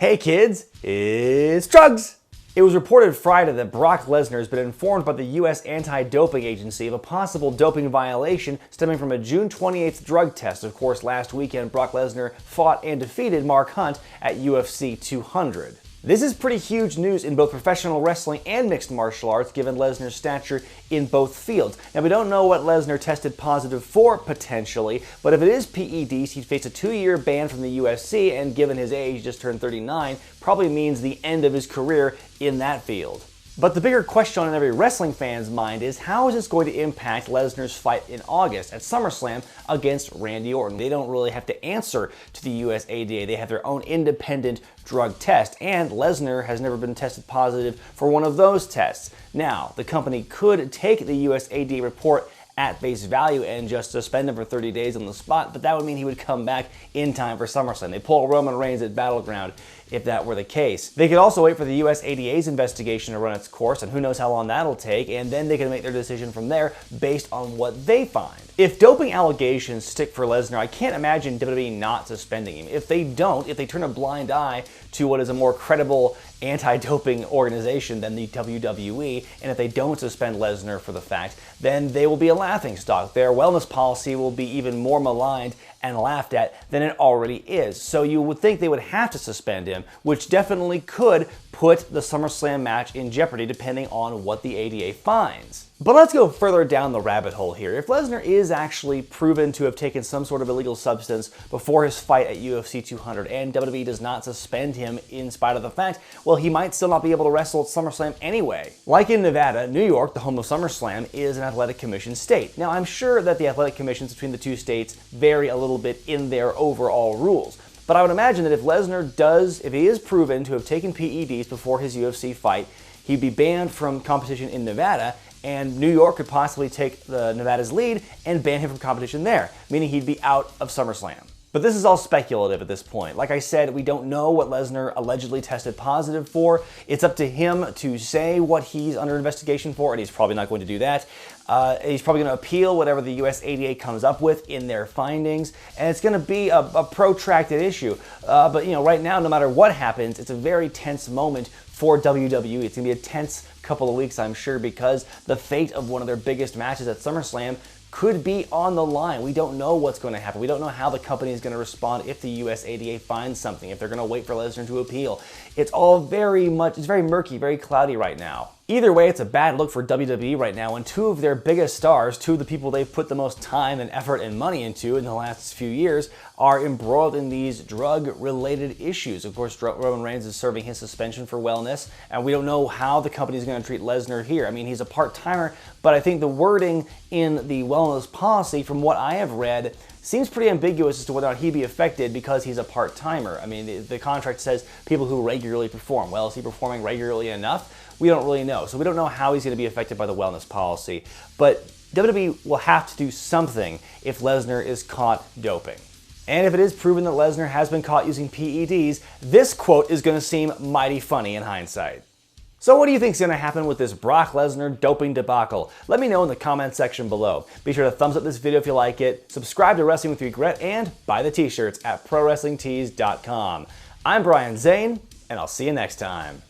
Hey kids, it's Drugs! It was reported Friday that Brock Lesnar has been informed by the U.S. Anti-Doping Agency of a possible doping violation stemming from a June 28th drug test. Of course, last weekend, Brock Lesnar fought and defeated Mark Hunt at UFC 200. This is pretty huge news in both professional wrestling and mixed martial arts, given Lesnar's stature in both fields. Now, we don't know what Lesnar tested positive for, potentially, but if it is PEDs, he'd face a 2-year ban from the UFC, and given his age, just turned 39, probably means the end of his career in that field. But the bigger question on every wrestling fan's mind is, how is this going to impact Lesnar's fight in August at Summerslam against Randy Orton? They don't really have to answer to the US ADA. They have their own independent drug test, and Lesnar has never been tested positive for one of those tests. Now, the company could take the US ADA report at face value and just suspend him for 30 days on the spot, but that would mean he would come back in time for SummerSlam. They pull Roman Reigns at Battleground if that were the case. They could also wait for the US ADA's investigation to run its course, and who knows how long that'll take, and then they can make their decision from there based on what they find. If doping allegations stick for Lesnar, I can't imagine WWE not suspending him. If they don't, if they turn a blind eye to what is a more credible anti-doping organization than the WWE, and if they don't suspend Lesnar for the fact, then they will be a laughingstock. Their wellness policy will be even more maligned and laughed at than it already is. So you would think they would have to suspend him, which definitely could put the SummerSlam match in jeopardy depending on what the ADA finds. But let's go further down the rabbit hole here. If Lesnar is actually proven to have taken some sort of illegal substance before his fight at UFC 200 and WWE does not suspend him in spite of the fact, well, he might still not be able to wrestle at SummerSlam anyway. Like in Nevada, New York, the home of SummerSlam, is an athletic commission state. Now, I'm sure that the athletic commissions between the two states vary a little bit in their overall rules. But I would imagine that if Lesnar if he is proven to have taken PEDs before his UFC fight, he'd be banned from competition in Nevada, and New York could possibly take Nevada's lead and ban him from competition there, meaning he'd be out of SummerSlam. But this is all speculative at this point. Like I said, we don't know what Lesnar allegedly tested positive for. It's up to him to say what he's under investigation for, and he's probably not going to do that. He's probably going to appeal whatever the US ADA comes up with in their findings, and it's going to be a protracted issue. But right now, no matter what happens, it's a very tense moment for WWE. It's going to be a tense couple of weeks, I'm sure, because the fate of one of their biggest matches at SummerSlam could be on the line. We don't know what's going to happen. We don't know how the company is going to respond if the US ADA finds something, if they're going to wait for Lesnar to appeal. It's all very murky, very cloudy right now. Either way, it's a bad look for WWE right now, and two of their biggest stars, two of the people they've put the most time and effort and money into in the last few years, are embroiled in these drug-related issues. Of course, Roman Reigns is serving his suspension for wellness, and we don't know how the company is going to treat Lesnar here. I mean, he's a part-timer, but I think the wording in the wellness policy, from what I have read, seems pretty ambiguous as to whether or not he'd be affected because he's a part-timer. I mean, the contract says people who regularly perform. Well, is he performing regularly enough? We don't really know. So we don't know how he's going to be affected by the wellness policy. But WWE will have to do something if Lesnar is caught doping. And if it is proven that Lesnar has been caught using PEDs, this quote is going to seem mighty funny in hindsight. So what do you think is going to happen with this Brock Lesnar doping debacle? Let me know in the comment section below. Be sure to thumbs up this video if you like it, subscribe to Wrestling with Regret, and buy the t-shirts at ProWrestlingTees.com. I'm Brian Zane, and I'll see you next time.